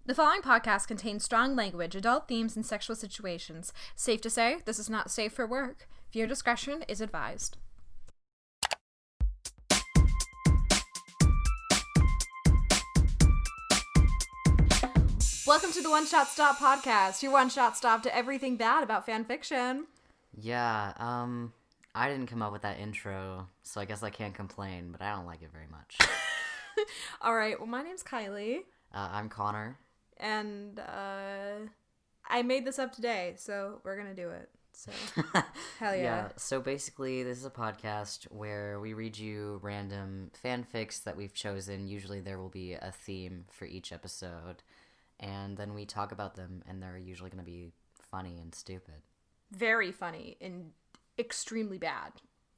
The following podcast contains strong language, adult themes, and sexual situations. Safe to say, this is not safe for work. Viewer discretion is advised. Welcome to the One Shot Stop podcast, your one-shot stop to everything bad about fan fiction. Yeah, I didn't come up with that intro, so I guess I can't complain, but I don't like it very much. All right, well, my name's Kylie. I'm Connor. And I made this up today, so we're gonna do it. So hell yeah. So basically, this is a podcast where we read you random fanfics that we've chosen. Usually there will be a theme for each episode, and then we talk about them, and they're usually going to be funny and stupid. Very funny and extremely bad.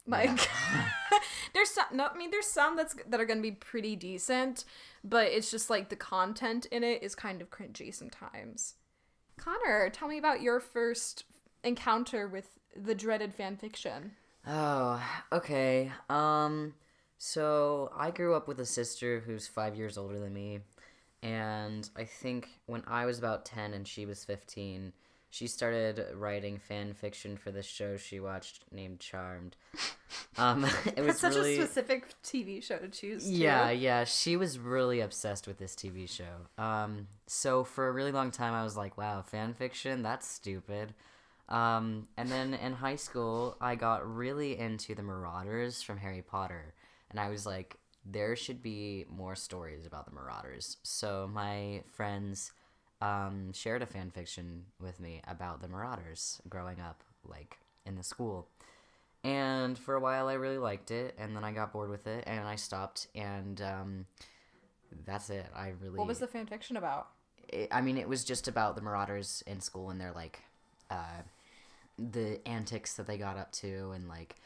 Like, there's some that are gonna be pretty decent, but it's just like the content in it is kind of cringy sometimes. Connor, tell me about your first encounter with the dreaded fan fiction. Oh, okay. So I grew up with a sister who's 5 years older than me, and I think when I was about 10 and she was 15, she started writing fan fiction for this show she watched named Charmed. It was That's such really... a specific TV show to choose, too. Yeah, she was really obsessed with this TV show. So for a really long time, I was like, wow, fan fiction? That's stupid. And then in high school, I got really into the Marauders from Harry Potter. And I was like, there should be more stories about the Marauders. So my friends... shared a fan fiction with me about the Marauders growing up, like, in the school. And for a while I really liked it, and then I got bored with it, and I stopped, and that's it. What was the fan fiction about? It was just about the Marauders in school, and their, like, the antics that they got up to, and, like,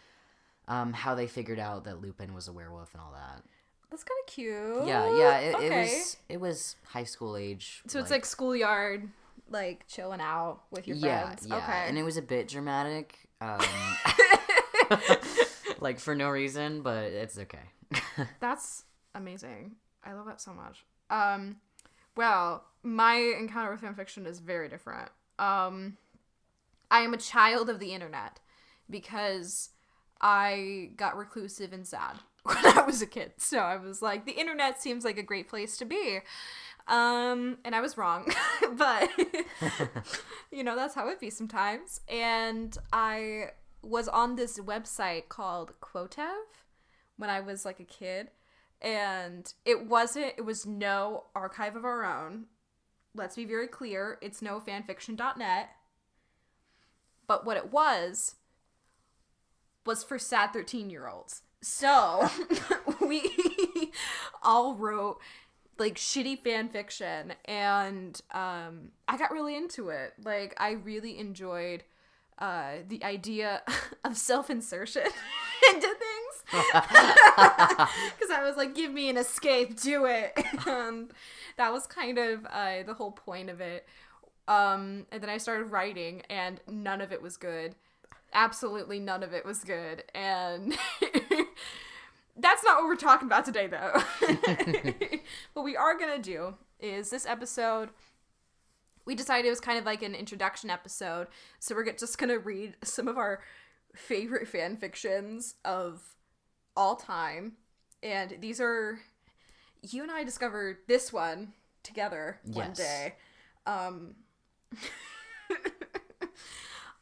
how they figured out that Lupin was a werewolf and all that. That's kind of cute. Yeah, it was high school age. So it's like schoolyard, like chilling out with your friends. Yeah, okay. And it was a bit dramatic, like for no reason, but it's okay. That's amazing. I love that so much. Well, my encounter with fanfiction is very different. I am a child of the internet because I got reclusive and sad when I was a kid. So I was like, the internet seems like a great place to be. And I was wrong. But, that's how it be sometimes. And I was on this website called Quotev when I was like a kid. And it was no archive of our own. Let's be very clear. It's no fanfiction.net. But what it was for sad 13-year-olds. So, we all wrote, like, shitty fan fiction, and I got really into it. Like, I really enjoyed the idea of self-insertion into things. Because I was like, give me an escape, do it. And that was kind of the whole point of it. And then I started writing, and none of it was good. Absolutely none of it was good, and that's not what we're talking about today, though. What we are gonna do is this episode, we decided it was kind of like an introduction episode, so we're just gonna read some of our favorite fan fictions of all time, and these are, you and I discovered this one together one day.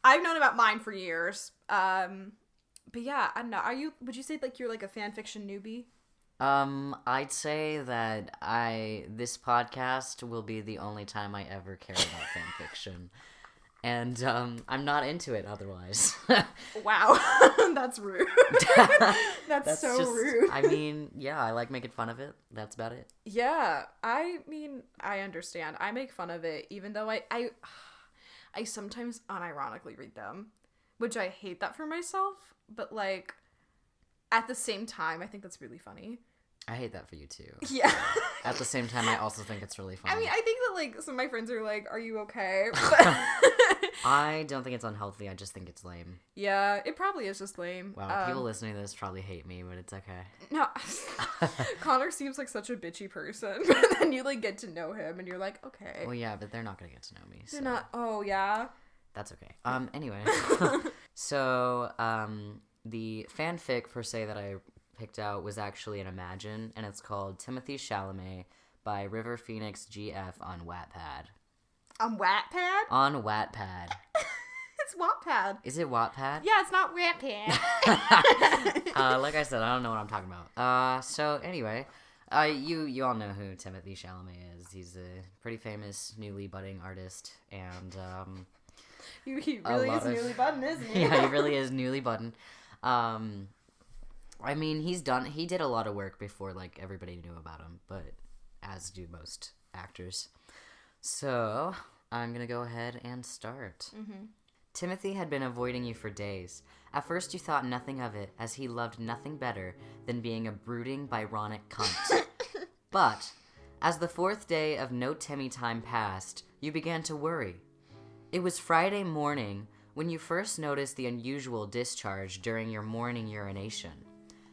I've known about mine for years. But yeah, I don't know. Would you say like you're like a fan fiction newbie? I'd say that this podcast will be the only time I ever care about fan fiction. And I'm not into it otherwise. Wow. That's rude. That's so just rude. I mean, yeah, I like making fun of it. That's about it. Yeah. I mean, I understand. I make fun of it even though I sometimes unironically read them, which I hate that for myself, but, like, at the same time, I think that's really funny. I hate that for you, too. Yeah. At the same time, I also think it's really funny. I mean, I think that, like, some of my friends are like, are you okay? But I don't think it's unhealthy. I just think it's lame. Yeah, it probably is just lame. Wow, people listening to this probably hate me, but it's okay. No, Connor seems like such a bitchy person, but then you like get to know him, and you're like, okay. Well, yeah, but they're not gonna get to know me. They're not. Oh yeah. That's okay. Anyway, so the fanfic per se that I picked out was actually an Imagine, and it's called Timothy Chalamet by River Phoenix GF on Wattpad. On Wattpad? On Wattpad. It's Wattpad. Is it Wattpad? Yeah, it's not Wattpad. Like I said, I don't know what I'm talking about. So anyway, you all know who Timothy Chalamet is. He's a pretty famous newly budding artist, and he really is newly budding, isn't he? Yeah, he really is newly budding. I mean, he did a lot of work before like everybody knew about him, but as do most actors. So I'm gonna go ahead and start. Mm-hmm. Timothy had been avoiding you for days. At first you thought nothing of it, as he loved nothing better than being a brooding, Byronic cunt. But, as the 4th day of no Timmy time passed, you began to worry. It was Friday morning when you first noticed the unusual discharge during your morning urination.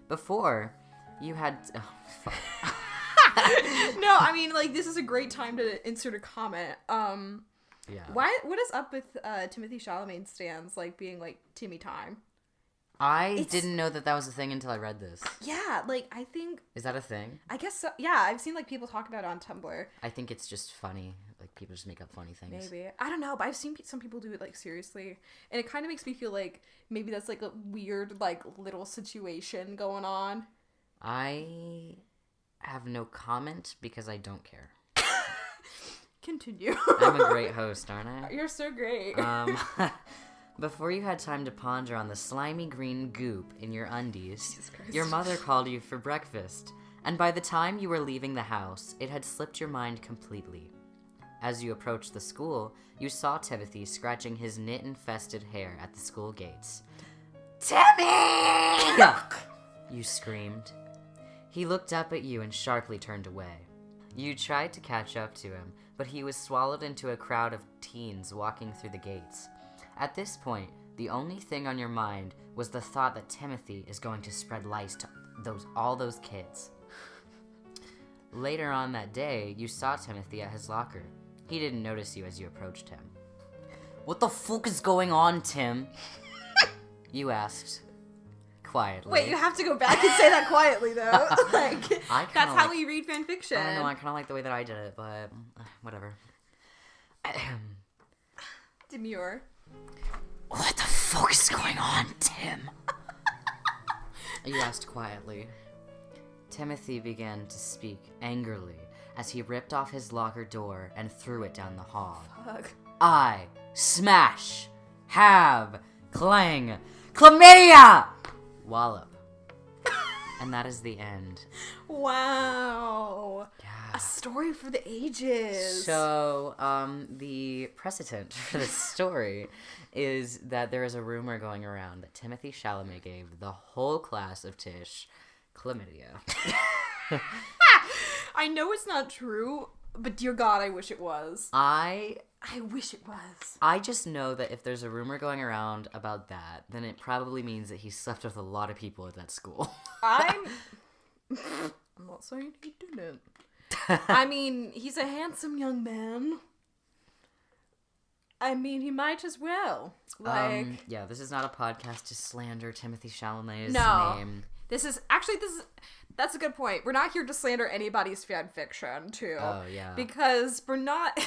Before, you had... Oh, fuck. No, I mean, like, this is a great time to insert a comment. Yeah. What is up with Timothy Chalamet stands, like, being, like, Timmy time? I didn't know that was a thing until I read this. Yeah, like, I think... Is that a thing? I guess so. Yeah, I've seen, like, people talk about it on Tumblr. I think it's just funny. Like, people just make up funny things. Maybe. I don't know, but I've seen some people do it, like, seriously. And it kind of makes me feel like maybe that's, like, a weird, like, little situation going on. I have no comment because I don't care. Continue. I'm a great host, aren't I? You're so great. Before you had time to ponder on the slimy green goop in your undies, your mother called you for breakfast, and by the time you were leaving the house, it had slipped your mind completely. As you approached the school, you saw Timothy scratching his knit-infested hair at the school gates. Timmy! You screamed. He looked up at you and sharply turned away. You tried to catch up to him, but he was swallowed into a crowd of teens walking through the gates. At this point, the only thing on your mind was the thought that Timothy is going to spread lice to all those kids. Later on that day, you saw Timothy at his locker. He didn't notice you as you approached him. What the fuck is going on, Tim? You asked. Quietly. Wait, you have to go back and say that quietly, though. That's how we read fanfiction. I don't know, I kind of like the way that I did it, but whatever. Demure. What the fuck is going on, Tim? You asked quietly. Timothy began to speak angrily as he ripped off his locker door and threw it down the hall. Fuck. I smash, have, clang, chlamydia! Wallop. And that is the end. Wow. Yeah. A story for the ages. So, the precedent for this story is that there is a rumor going around that Timothy Chalamet gave the whole class of Tish chlamydia. I know it's not true, but dear God, I wish it was. I wish it was. I just know that if there's a rumor going around about that, then it probably means that he slept with a lot of people at that school. I'm not saying he didn't. I mean, he's a handsome young man. I mean, he might as well. Yeah, this is not a podcast to slander Timothy Chalamet's name. That's a good point. We're not here to slander anybody's fan fiction, too. Oh, yeah. Because we're not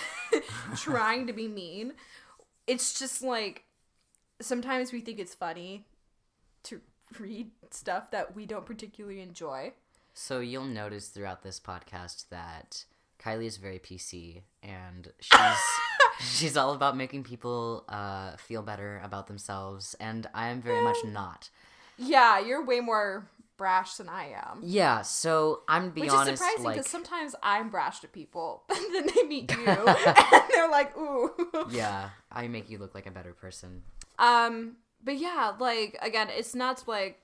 trying to be mean. It's just like, sometimes we think it's funny to read stuff that we don't particularly enjoy. So you'll notice throughout this podcast that Kylie is very PC, and she's all about making people feel better about themselves, and I am very much not. Yeah, you're way more brash than I am. Yeah, so I'm to be honest, which is surprising because sometimes I'm brash to people, but then they meet you and they're like, ooh. Yeah, I make you look like a better person. But yeah, like, again, it's not to, like,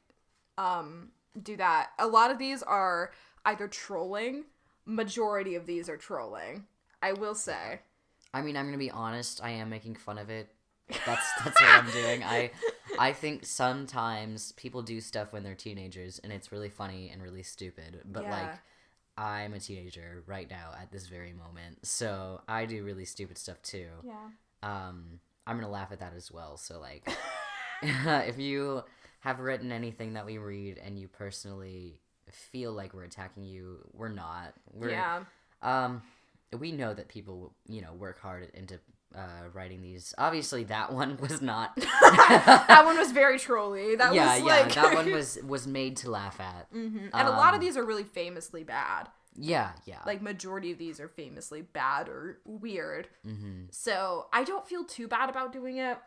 do that. A lot of these are either trolling. Majority of these are trolling, I will say. I mean, I'm gonna be honest, I am making fun of it That's what I'm doing. I think sometimes people do stuff when they're teenagers, and it's really funny and really stupid. But like, I'm a teenager right now at this very moment, so I do really stupid stuff too. Yeah. I'm gonna laugh at that as well. So like, if you have written anything that we read and you personally feel like we're attacking you, we're not. We know that people, work hard into writing these. Obviously, that one was not. That one was very trolly. That one was made to laugh at. Mm-hmm. And a lot of these are really famously bad. Yeah. Like, majority of these are famously bad or weird. Mm-hmm. So, I don't feel too bad about doing it.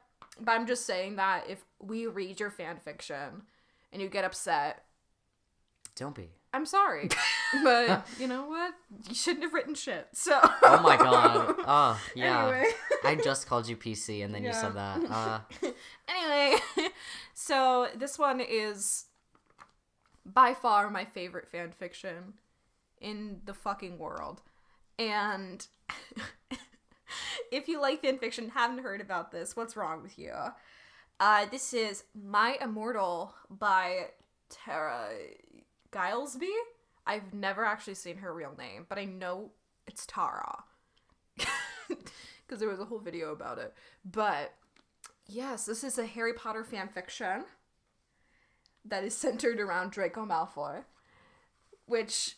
But I'm just saying that if we read your fan fiction and you get upset... Don't be. I'm sorry. But, you know what? You shouldn't have written shit, so... Oh my god. Oh, yeah. Anyway. I just called you PC and then you said that. Anyway. So, this one is by far my favorite fan fiction in the fucking world. And if you like fan fiction, haven't heard about this, what's wrong with you? This is My Immortal by Tara Gilesby. I've never actually seen her real name, but I know it's Tara. Because there was a whole video about it. But, yes, this is a Harry Potter fan fiction that is centered around Draco Malfoy. Which,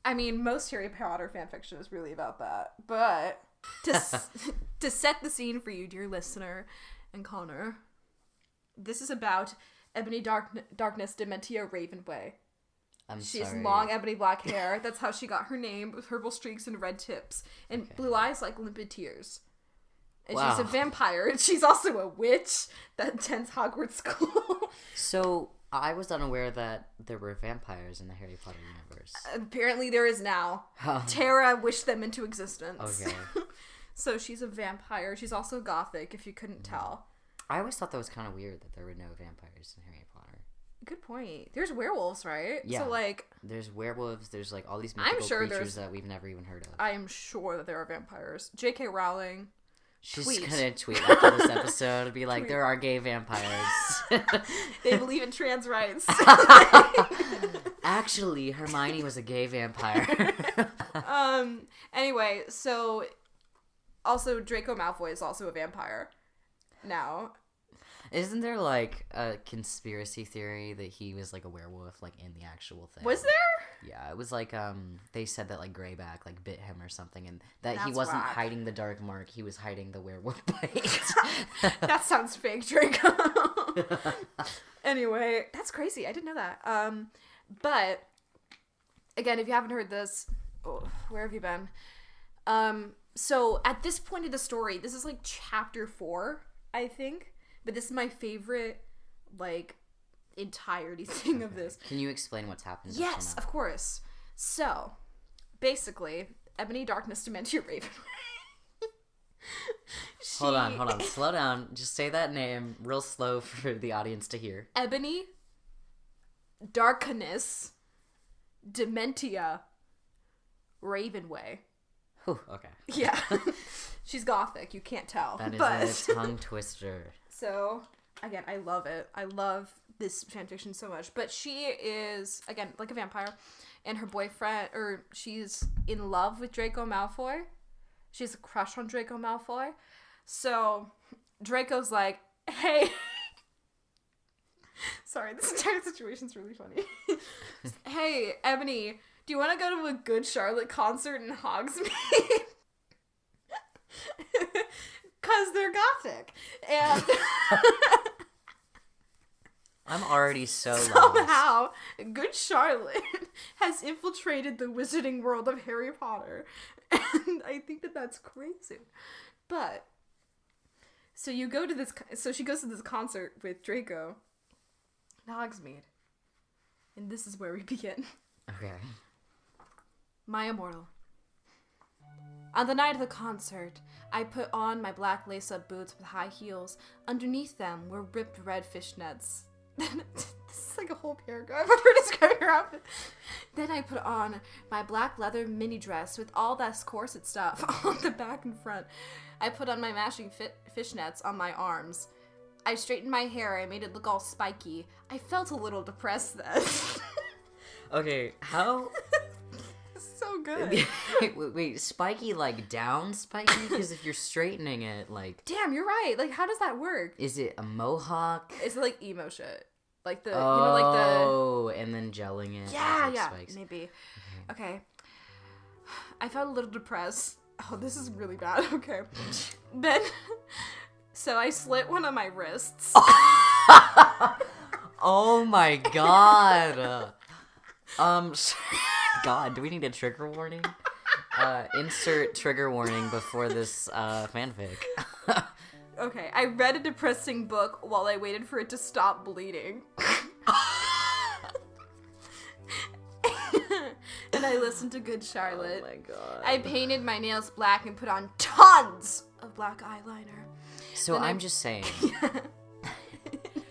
I mean, most Harry Potter fan fiction is really about that. But, to set the scene for you, dear listener and Connor, this is about Ebony Darkness Dementia Ravenway. She has long ebony black hair. That's how she got her name, with purple streaks and red tips. And blue eyes like limpid tears. And she's a vampire. And she's also a witch that attends Hogwarts School. So, I was unaware that there were vampires in the Harry Potter universe. Apparently there is now. Tara wished them into existence. Okay. So she's a vampire. She's also gothic, if you couldn't tell. I always thought that was kind of weird that there were no vampires in Harry Potter. Good point. There's werewolves, right? Yeah. So, like... There's werewolves, there's, like, all these mythical creatures that we've never even heard of. I am sure that there are vampires. J.K. Rowling, She's gonna tweet after this episode and be like, there are gay vampires. They believe in trans rights. Actually, Hermione was a gay vampire. Anyway, so... Also, Draco Malfoy is also a vampire. Now... Isn't there, like, a conspiracy theory that he was, like, a werewolf, like, in the actual thing? Was there? Yeah, it was, like, they said that, like, Greyback, like, bit him or something, and that he That's wasn't whack. hiding the dark mark, he was hiding the werewolf bite. That sounds fake, Draco. Anyway, that's crazy. I didn't know that. But, again, if you haven't heard this, where have you been? So, at this point of the story, this is, like, chapter 4, I think. But this is my favorite, like, entirety thing of this. Can you explain what's happened? Yes, of course. So, basically, Ebony Darkness Dementia Ravenway. Hold on. Slow down. Just say that name real slow for the audience to hear. Ebony Darkness Dementia Ravenway. Whew, okay. Yeah. She's gothic. You can't tell. That is a tongue twister. So, again, I love it. I love this fanfiction so much. But she is, again, like a vampire. And her boyfriend, or she's in love with Draco Malfoy. She has a crush on Draco Malfoy. So, Draco's like, hey. Sorry, this entire situation's really funny. Hey, Ebony, do you want to go to a Good Charlotte concert in Hogsmeade? Because they're gothic. And I'm already so lost. Somehow, Good Charlotte has infiltrated the wizarding world of Harry Potter. And I think that that's crazy. But, so she goes to this concert with Draco in Hogsmeade. And this is where we begin. Okay. My Immortal. On the night of the concert, I put on my black lace-up boots with high heels. Underneath them were ripped red fishnets. This It's like a whole paragraph of her describing her outfit. Then I put on my black leather mini dress with all that corset stuff on the back and front. I put on my matching fishnets on my arms. I straightened my hair. I made it look all spiky. I felt a little depressed then. Okay, how... So good. wait, spiky like down spiky? Because if you're straightening it, like... Damn, you're right. Like, how does that work? Is it a mohawk? It's like emo shit. Like the, Oh, and then gelling it. Yeah, like yeah, spikes. maybe. Okay. I felt a little depressed. Oh, this is really bad. Okay. Then, so I slit one of my wrists. Oh my god. God, do we need a trigger warning? Insert trigger warning before this fanfic. Okay, I read a depressing book while I waited for it to stop bleeding. And I listened to Good Charlotte. Oh my god. I painted my nails black and put on tons of black eyeliner. So then I'm just saying.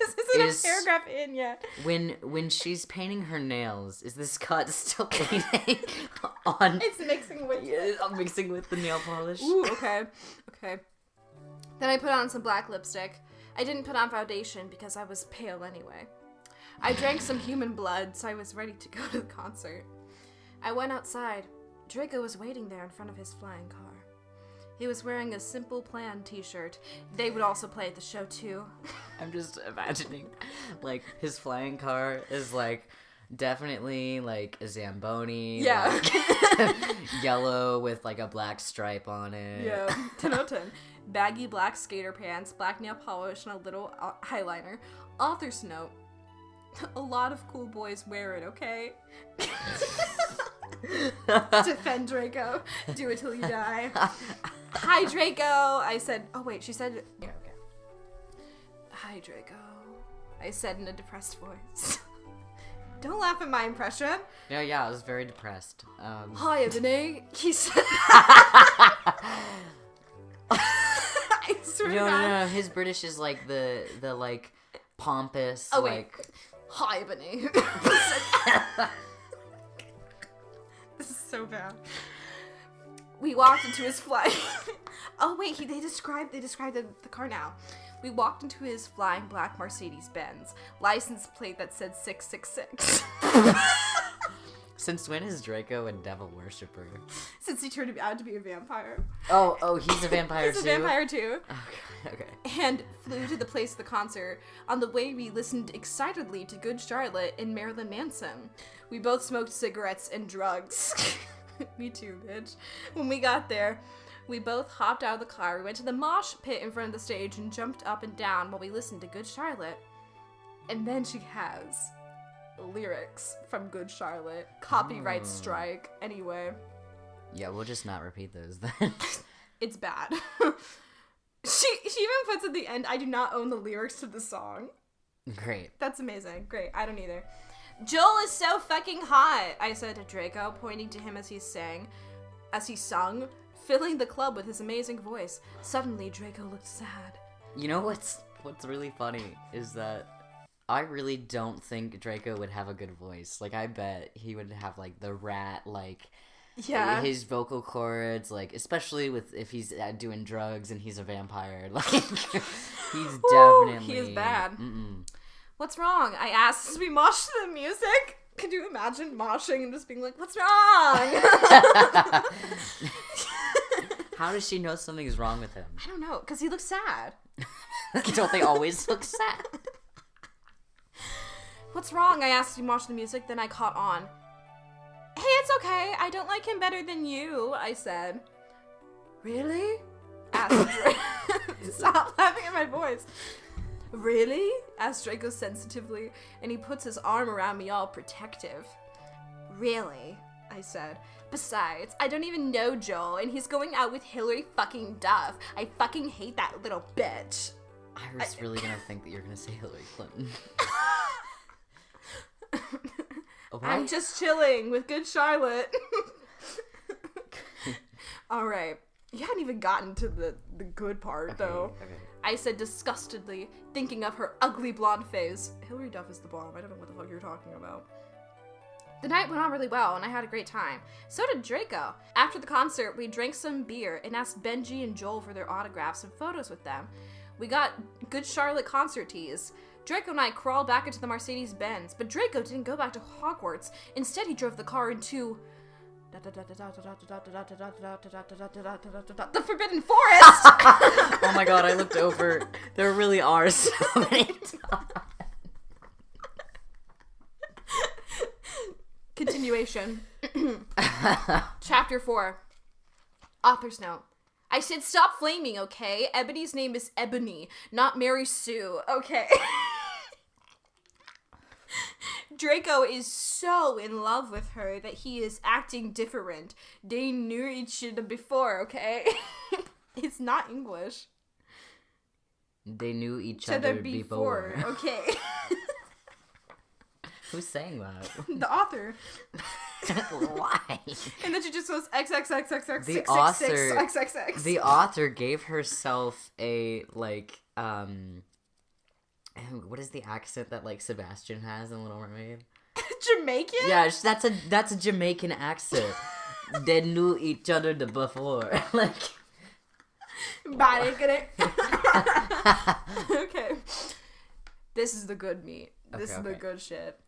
This isn't a paragraph in yet. When she's painting her nails, is this cut still bleeding on? It's mixing with. Yeah, I'm mixing with the nail polish. Ooh, okay. Then I put on some black lipstick. I didn't put on foundation because I was pale anyway. I drank some human blood, so I was ready to go to the concert. I went outside. Draco was waiting there in front of his flying car. He was wearing a Simple Plan t-shirt. They would also play at the show too. I'm just imagining, like, his flying car is, like, definitely, like, a Zamboni. Yeah. Like, yellow with, like, a black stripe on it. Yeah. 10 out of 10. Baggy black skater pants, black nail polish, and a little eyeliner. Author's note. A lot of cool boys wear it, okay? Defend Draco. Do it till you die. Hi, Draco. I said... Oh, wait. She said... Yeah, okay. Hi, Draco. I said in a depressed voice. Don't laugh at my impression. Yeah, I was very depressed. Hi, Ebony. He said... I swear to God. No. His British is like the like pompous. Oh, like... wait. Hi, Ebony. This is so bad. We walked into his flying... Oh, wait, they described the car now. We walked into his flying black Mercedes-Benz. License plate that said 666. Since when is Draco a devil worshiper? Since he turned out to be a vampire. Oh, he's a vampire too? He's a vampire too. Okay. And flew to the place of the concert. On the way, we listened excitedly to Good Charlotte and Marilyn Manson. We both smoked cigarettes and drugs. Me too, bitch. When we got there, we both hopped out of the car. We went to the mosh pit in front of the stage and jumped up and down while we listened to Good Charlotte. And then she has lyrics from Good Charlotte. Copyright strike. Anyway. Yeah, we'll just not repeat those then. It's bad. She even puts at the end, I do not own the lyrics to the song. Great. That's amazing. Great. I don't either. Joel is so fucking hot, I said to Draco, pointing to him as he sung, filling the club with his amazing voice. Suddenly, Draco looked sad. You know what's really funny is that I really don't think Draco would have a good voice. Like, I bet he would have, like, the rat, like, yeah, his vocal cords, like, especially if he's doing drugs and he's a vampire. Like, he's definitely... He is bad. Mm-mm. What's wrong? I asked as we moshed to the music. Could you imagine moshing and just being like, what's wrong? How does she know something's wrong with him? I don't know, because he looks sad. Don't they always look sad? What's wrong? I asked as we moshed the music, then I caught on. Hey, it's okay. I don't like him better than you, I said. Really? Asked Draco. Stop laughing at my voice. Really? Asked Draco sensitively, and he puts his arm around me all protective. Really? I said. Besides, I don't even know Joel, and he's going out with Hillary fucking Duff. I fucking hate that little bitch. I was really gonna think that you're gonna say Hillary Clinton. I'm just chilling with Good Charlotte. Alright. You hadn't even gotten to the good part, though. Okay. I said disgustedly, thinking of her ugly blonde face. Hilary Duff is the bomb. I don't know what the fuck you're talking about. The night went on really well, and I had a great time. So did Draco. After the concert, we drank some beer and asked Benji and Joel for their autographs and photos with them. We got good Charlotte concert tees. Draco and I crawled back into the Mercedes-Benz, but Draco didn't go back to Hogwarts. Instead, he drove the car into the Forbidden Forest! Oh my god, I looked over. There really are so many times. Continuation. Chapter 4. Author's note. I said stop flaming, okay? Ebony's name is Ebony, not Mary Sue, okay? Draco is so in love with her that he is acting different. They knew each other before, okay? It's not English. They knew each other before. Okay. Who's saying that? The author. Why? And then she just goes XXXXX The author, XXX. the author gave herself a, like, what is the accent that, like, Sebastian has in Little Mermaid? Jamaican? Yeah, that's a Jamaican accent. They knew each other before. Like, Body, get it? Okay. This is the good meat. This is the good shit.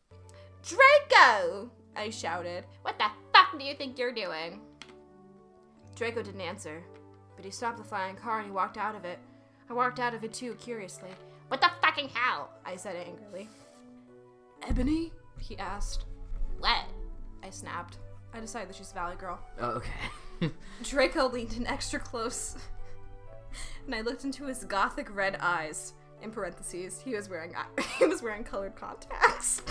Draco! I shouted. What the fuck do you think you're doing? Draco didn't answer, but he stopped the flying car and he walked out of it. I walked out of it too, curiously. What the fucking hell? I said angrily. Ebony? He asked. What? I snapped. I decided that she's a Valley Girl. oh, okay. Draco leaned in extra close, and I looked into his gothic red eyes. In parentheses, he was wearing colored contacts.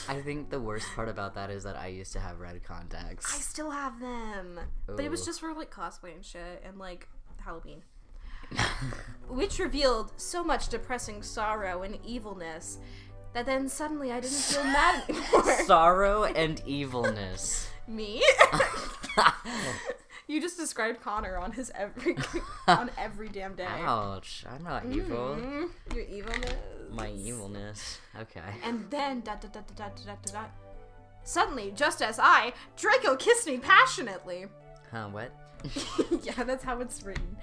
I think the worst part about that is that I used to have red contacts. I still have them, but it was Ooh. just for like cosplay and shit, and like Halloween. Which revealed so much depressing sorrow and evilness that then suddenly I didn't feel mad anymore. Sorrow and evilness. Me? You just described Connor on every damn day. Ouch. I'm not evil. Mm-hmm. Your evilness. My evilness. Okay. And then suddenly, just as Draco kissed me passionately. Huh, what? Yeah, that's how it's written.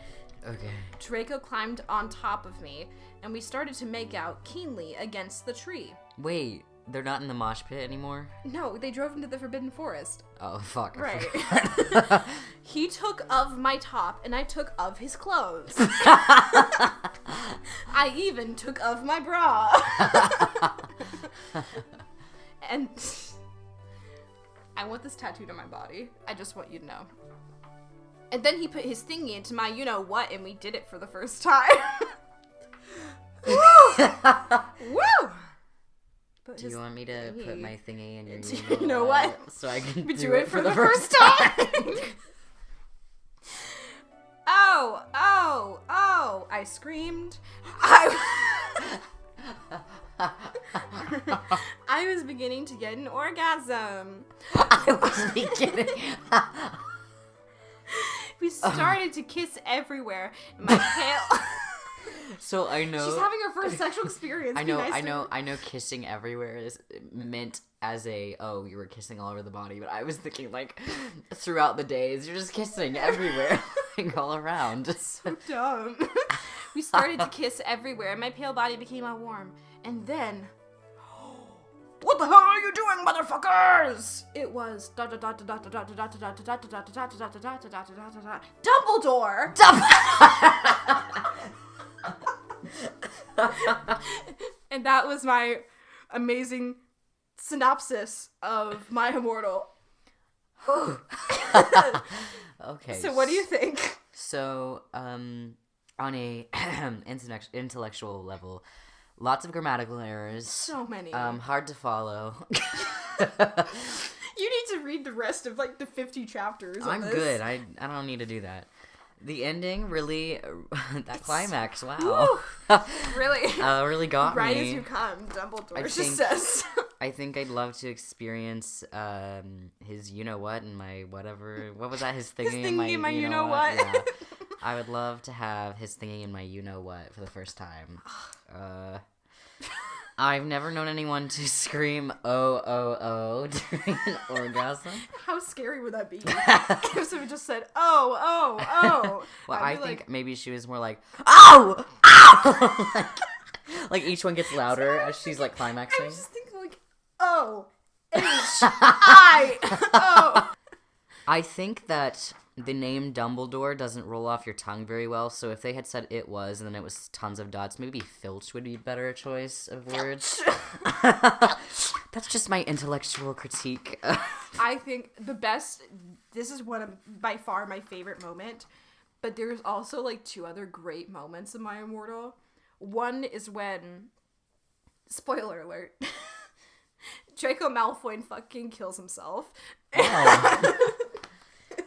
Okay. Draco climbed on top of me, and we started to make out keenly against the tree. Wait, they're not in the mosh pit anymore? No, they drove into the Forbidden Forest. Oh, fuck. Right. He took of my top, and I took of his clothes. I even took of my bra. And I want this tattooed on my body. I just want you to know. And then he put his thingy into my you-know-what, and we did it for the first time. Woo! Woo! Do you want me to put my thingy in your you know what? So I can do it for the first time. Oh, I screamed. I was beginning to get an orgasm. I was beginning. We started to kiss everywhere. My pale... So I know she's having her first sexual experience. I know kissing everywhere is meant as a, oh, you were kissing all over the body, but I was thinking like throughout the days, you're just kissing everywhere, like all around. So dumb. We started to kiss everywhere. My pale body became all warm. And then, what the hell are you doing, motherfuckers? It was Dumbledore. And that was my amazing synopsis of my Immortal. Okay. So what do you think? So, on a intellectual level, lots of grammatical errors. So many. Hard to follow. You need to read the rest of like the 50 chapters. I'm good. I don't need to do that. The ending really, that climax, wow. Really? Really got right me. as you come, Dumbledore I just think- says. I think I'd love to experience his you-know-what and my whatever. What was that? His thingy in my you-know-what. Yeah. I would love to have his thingy in my you-know-what for the first time. I've never known anyone to scream "oh oh oh" during an orgasm. How scary would that be? If someone just said "oh oh oh"? Well, I think maybe she was more like "ow ow," like each one gets louder as she's like climaxing. I was just thinking like "O H I O." I think that the name Dumbledore doesn't roll off your tongue very well, so if they had said it was and then it was tons of dots, maybe Filch would be a better choice of words. That's just my intellectual critique. I think the best, this is one of, by far, my favorite moment, but there's also, like, 2 other great moments in My Immortal. One is when, spoiler alert, Draco Malfoy fucking kills himself. Oh.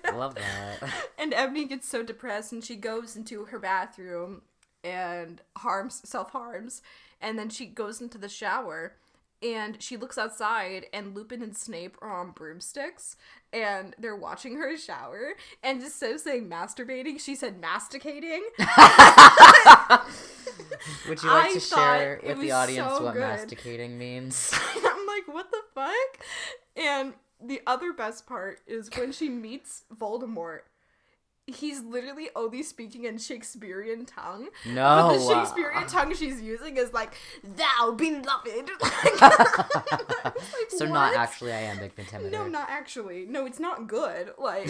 I love that. And Ebony gets so depressed and she goes into her bathroom and self-harms, and then she goes into the shower and she looks outside and Lupin and Snape are on broomsticks and they're watching her shower, and instead of saying masturbating, she said masticating. Would you like to share with the audience what masticating means? I'm like, what the fuck? And the other best part is when she meets Voldemort. He's literally only speaking in Shakespearean tongue. No. But the Shakespearean tongue she's using is like, "Thou beloved." So what? not actually iambic pentameter. No, not actually. No, it's not good. Like,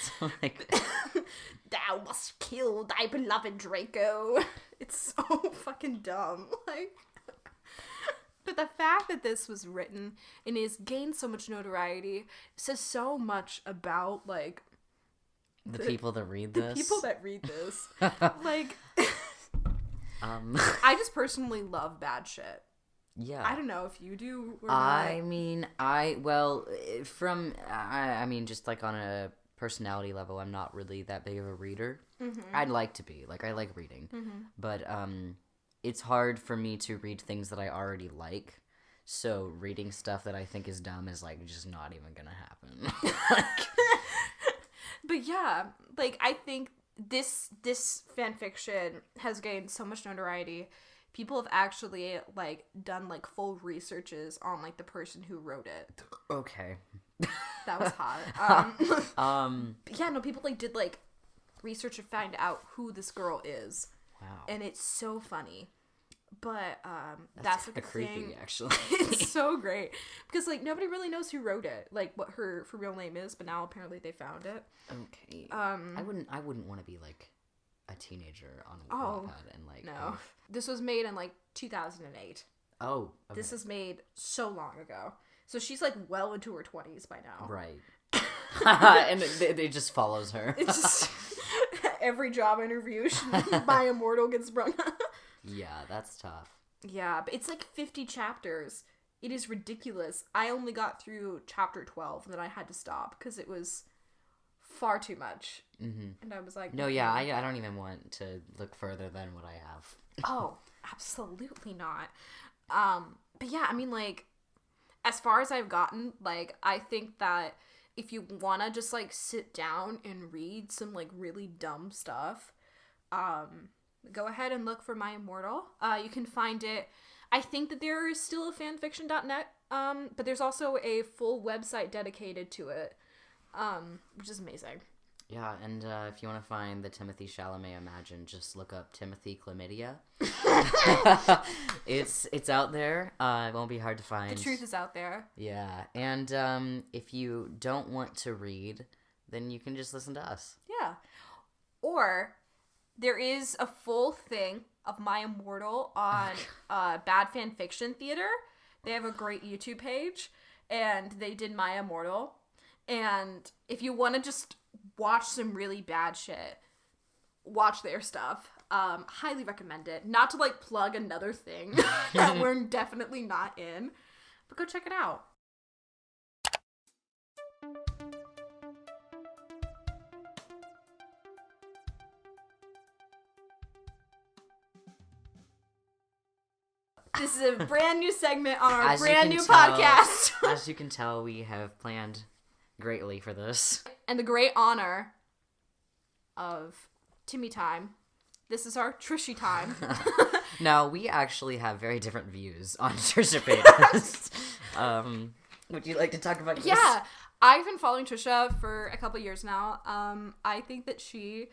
so like, "Thou must kill thy beloved Draco." It's so fucking dumb. Like, but the fact that this was written and has gained so much notoriety says so much about, like, the people that read this. The people that read this. Like, I just personally love bad shit. Yeah. I don't know if you do or I mean, just like on a personality level, I'm not really that big of a reader. Mm-hmm. I'd like to be. Like, I like reading. Mm-hmm. But, it's hard for me to read things that I already like. So reading stuff that I think is dumb is, like, just not even gonna happen. But yeah, like, I think this fanfiction has gained so much notoriety. People have actually, like, done, like, full researches on, like, the person who wrote it. Okay. That was hot. Yeah, no, people, like, did, like, research to find out who this girl is. Wow. And it's so funny. But that's like a creepy thing. Actually. It's so great because, like, nobody really knows who wrote it, like what her real name is, but now apparently they found it. Okay. I wouldn't want to be like a teenager on Wattpad and like. No. This was made in like 2008. Oh. Okay. This was made so long ago. So she's like well into her 20s by now. Right. And it just follows her. It's just every job interview, My Immortal gets sprung up. Yeah, that's tough. Yeah, but it's like 50 chapters. It is ridiculous. I only got through chapter 12 and then I had to stop because it was far too much. Mm-hmm. And I was like... No, yeah, I don't even want to look further than what I have. Oh, absolutely not. But yeah, I mean, like, as far as I've gotten, like, I think that if you want to just, like, sit down and read some, like, really dumb stuff, go ahead and look for My Immortal. You can find it. I think that there is still a fanfiction.net, but there's also a full website dedicated to it, which is amazing. Yeah, and if you want to find the Timothy Chalamet Imagine, just look up Timothy Chlamydia. It's out there. It won't be hard to find. The truth is out there. Yeah, and if you don't want to read, then you can just listen to us. Yeah. Or there is a full thing of My Immortal on Bad Fan Fiction Theater. They have a great YouTube page, and they did My Immortal. And if you want to just watch some really bad shit, watch their stuff. Highly recommend it. Not to, like, plug another thing that we're definitely not in, but go check it out. This is a brand new segment on our As you brand can new tell- podcast. As you can tell, we have planned greatly for this. And the great honor of Timmy time. This is our Trishy time. Now, we actually have very different views on Trisha Paytas. Would you like to talk about this? Yeah, I've been following Trisha for a couple years now. I think that she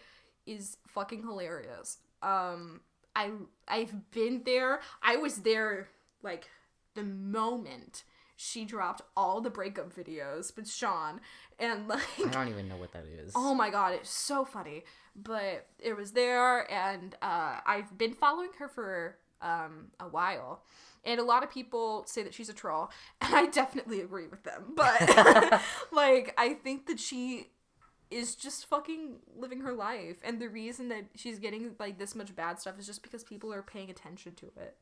is fucking hilarious. I've been there. I was there, like, the moment she dropped all the breakup videos with Sean, and, like... I don't even know what that is. Oh my god, it's so funny. But it was there, and I've been following her for a while. And a lot of people say that she's a troll, and I definitely agree with them. But, like, I think that she is just fucking living her life. And the reason that she's getting, like, this much bad stuff is just because people are paying attention to it.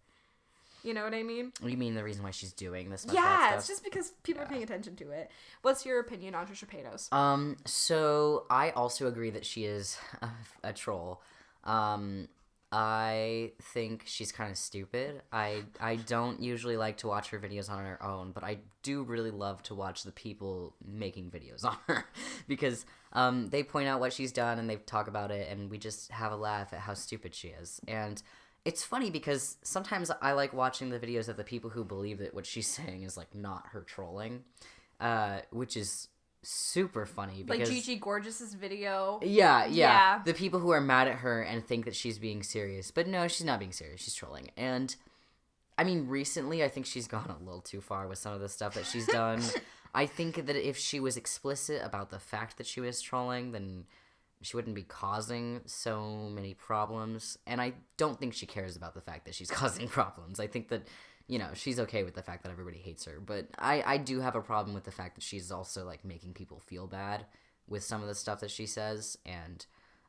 You know what I mean? You mean the reason why she's doing this much bad Yeah, stuff? it's just because people are paying attention to it. What's your opinion on Trisha Paytas? So I also agree that she is a troll. I think she's kind of stupid. I don't usually like to watch her videos on her own, but I do really love to watch the people making videos on her because they point out what she's done and they talk about it, and we just have a laugh at how stupid she is. And it's funny because sometimes I like watching the videos of the people who believe that what she's saying is, like, not her trolling, which is super funny. Because, like Gigi Gorgeous's video. Yeah. The people who are mad at her and think that she's being serious. But no, she's not being serious. She's trolling. And, I mean, recently I think she's gone a little too far with some of the stuff that she's done. I think that if she was explicit about the fact that she was trolling, then she wouldn't be causing so many problems. And I don't think she cares about the fact that she's causing problems. I think that, you know, she's okay with the fact that everybody hates her. But I do have a problem with the fact that she's also, like, making people feel bad with some of the stuff that she says. And,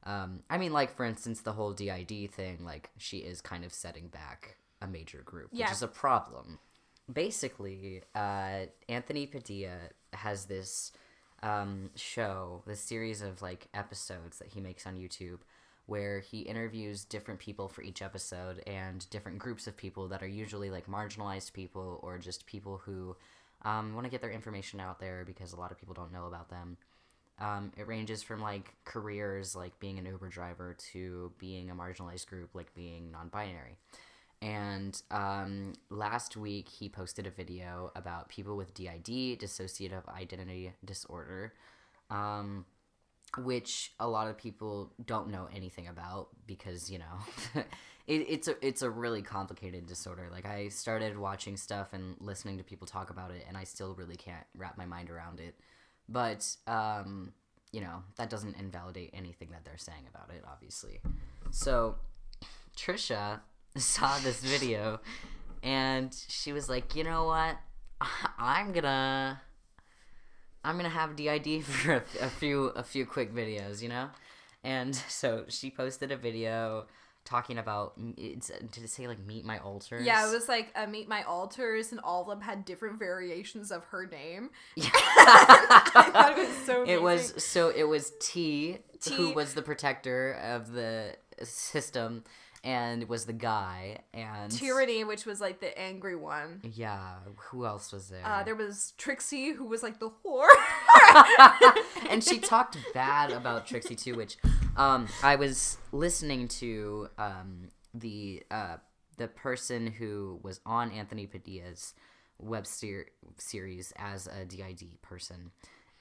I mean, like, for instance, the whole DID thing, like, she is kind of setting back a major group, which is a problem. Basically, Anthony Padilla has this show, this series of, like, episodes that he makes on YouTube where he interviews different people for each episode and different groups of people that are usually, like, marginalized people or just people who want to get their information out there because a lot of people don't know about them. It ranges from, like, careers, like being an Uber driver, to being a marginalized group, like being non-binary. And last week he posted a video about people with DID, dissociative identity disorder, which a lot of people don't know anything about because, you know, it's a really complicated disorder. Like, I started watching stuff and listening to people talk about it, and I still really can't wrap my mind around it. But, you know, that doesn't invalidate anything that they're saying about it, obviously. So, Trisha saw this video, and she was like, you know what? I'm gonna have DID for a few quick videos, you know? And so she posted a video talking about, did it say, like, meet my alters? Yeah, it was like meet my alters, and all of them had different variations of her name. Yeah. I thought it was so amazing. It was T, who was the protector of the system, and was the guy, and Tyranny, which was, like, the angry one. Yeah, who else was there? There was Trixie, who was, like, the whore. And she talked bad about Trixie too, which I was listening to the person who was on Anthony Padilla's web series as a DID person,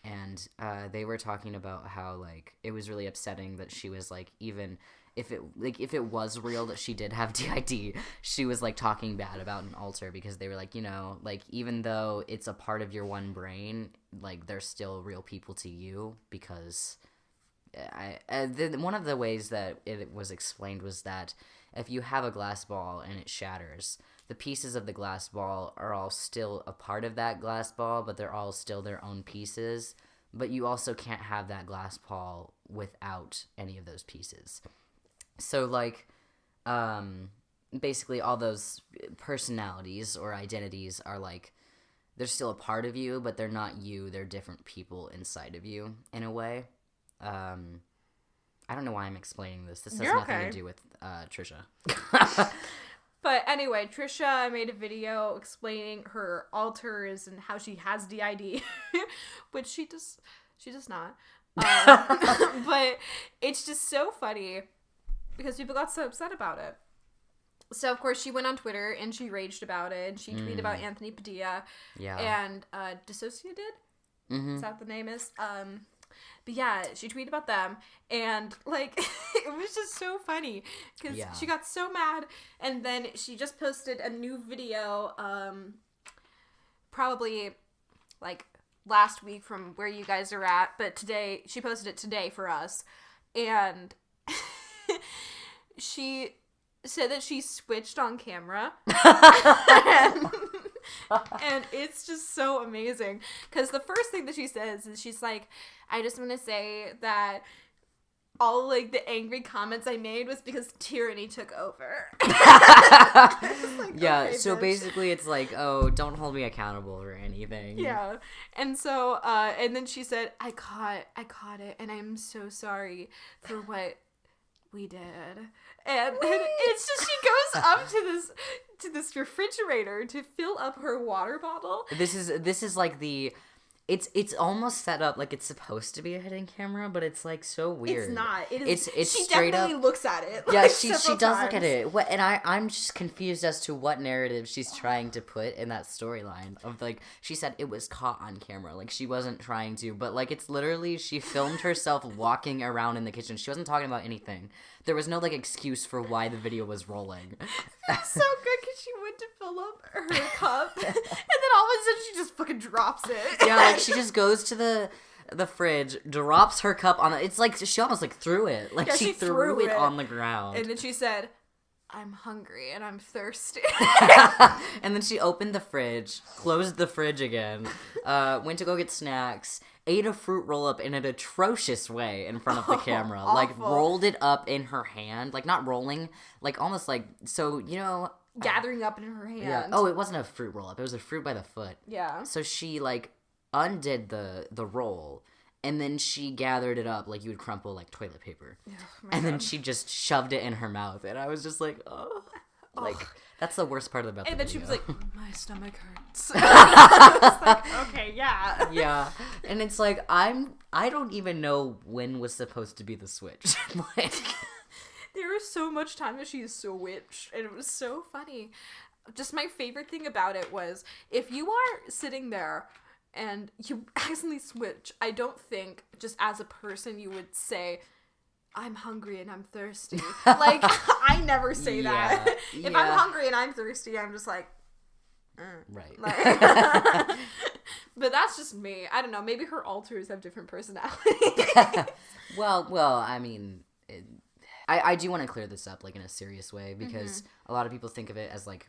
and they were talking about how, like, it was really upsetting that she was, like, even if it was real that she did have DID, she was, like, talking bad about an alter because they were like, you know, like, even though it's a part of your one brain, like, they're still real people to you. Because one of the ways that it was explained was that if you have a glass ball and it shatters, the pieces of the glass ball are all still a part of that glass ball, but they're all still their own pieces. But you also can't have that glass ball without any of those pieces. So, like, basically all those personalities or identities are, like, they're still a part of you, but they're not you. They're different people inside of you, in a way. I don't know why I'm explaining this. This has nothing to do with Trisha. But anyway, Trisha made a video explaining her alters and how she has DID, which she does not. But it's just so funny because people got so upset about it. So, of course, she went on Twitter and she raged about it. And she tweeted about Anthony Padilla and Dissociated. Mm-hmm. Is that what the name is? But yeah, she tweeted about them. And, like, it was just so funny because she got so mad. And then she just posted a new video probably, like, last week from where you guys are at. But today, she posted it today for us. And she said that she switched on camera. And it's just so amazing. Because the first thing that she says is she's like, I just want to say that all, like, the angry comments I made was because tyranny took over. Like, yeah, okay, so bitch. basically it's like, oh, don't hold me accountable or anything. Yeah. And so, and then she said, I caught it, and I'm so sorry for what we did. And it's just, she goes up to this refrigerator to fill up her water bottle. This is like it's almost set up like it's supposed to be a hidden camera, but it's like so weird. It's not. It is. It's she straight definitely up, looks at it. Yeah, Like, she several does times. look at it. What, and I'm just confused as to what narrative she's trying to put in that storyline of, like, she said it was caught on camera, like she wasn't trying to, but like it's literally she filmed herself walking around in the kitchen. She wasn't talking about anything. There was no, like, excuse for why the video was rolling. It's so good because she went to fill up her cup, and then all of a sudden she just fucking drops it. Yeah, like she just goes to the fridge, drops her cup on it's like she almost like threw it. Like she threw it on the ground. And then she said, I'm hungry and I'm thirsty. And then she opened the fridge, closed the fridge again, went to go get snacks, ate a fruit roll-up in an atrocious way in front of the camera. Awful. Like, rolled it up in her hand. Like, not rolling, like, almost like, so, you know... Gathering up in her hand. Yeah. Oh, it wasn't a fruit roll-up. It was a fruit by the foot. Yeah. So she, like, undid the roll, and then she gathered it up like you would crumple, like, toilet paper. Oh, and then she just shoved it in her mouth, and I was just like, oh... Like, that's the worst part about the video. And then she was like, my stomach hurts. I was like, okay, yeah. Yeah. And it's like, I don't even know when was supposed to be the switch. Like, there was so much time that she switched, and it was so funny. Just my favorite thing about it was, if you are sitting there and you accidentally switch, I don't think, just as a person, you would say, I'm hungry and I'm thirsty. Like, I never say that. If I'm hungry and I'm thirsty, I'm just like, right. Like, but that's just me. I don't know. Maybe her alters have different personalities. Well, I mean, I do want to clear this up, like, in a serious way, because a lot of people think of it as, like,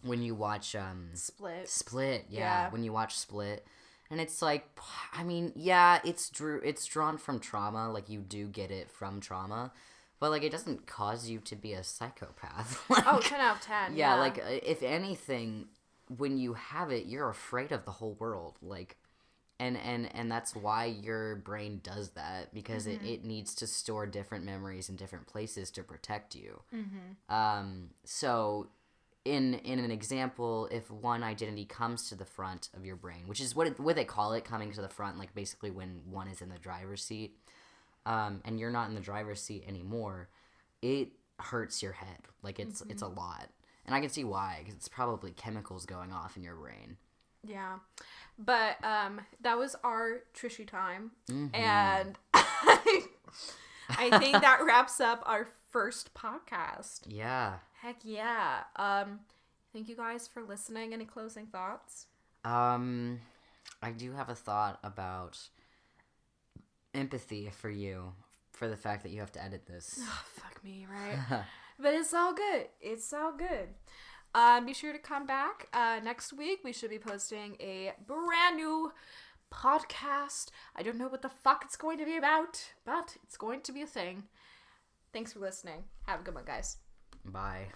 when you watch Split, yeah. When you watch Split, and it's like, I mean, yeah, it's drawn from trauma, like, you do get it from trauma, but, like, it doesn't cause you to be a psychopath. Like, 10 out of 10. yeah, like, if anything, when you have it, you're afraid of the whole world, like, and that's why your brain does that, because it needs to store different memories in different places to protect you. So in an example, if one identity comes to the front of your brain, which is what they call it, coming to the front, like basically when one is in the driver's seat, and you're not in the driver's seat anymore, it hurts your head. Like, it's a lot. And I can see why, because it's probably chemicals going off in your brain. Yeah. But that was our Trishy time. And I think that wraps up our first podcast. Yeah. Heck yeah. Thank you guys for listening. Any closing thoughts? I do have a thought about empathy for you, for the fact that you have to edit this. Oh, fuck me, right? But it's all good. It's all good. Be sure to come back. Next week, we should be posting a brand new podcast. I don't know what the fuck it's going to be about, but it's going to be a thing. Thanks for listening. Have a good one, guys. Bye.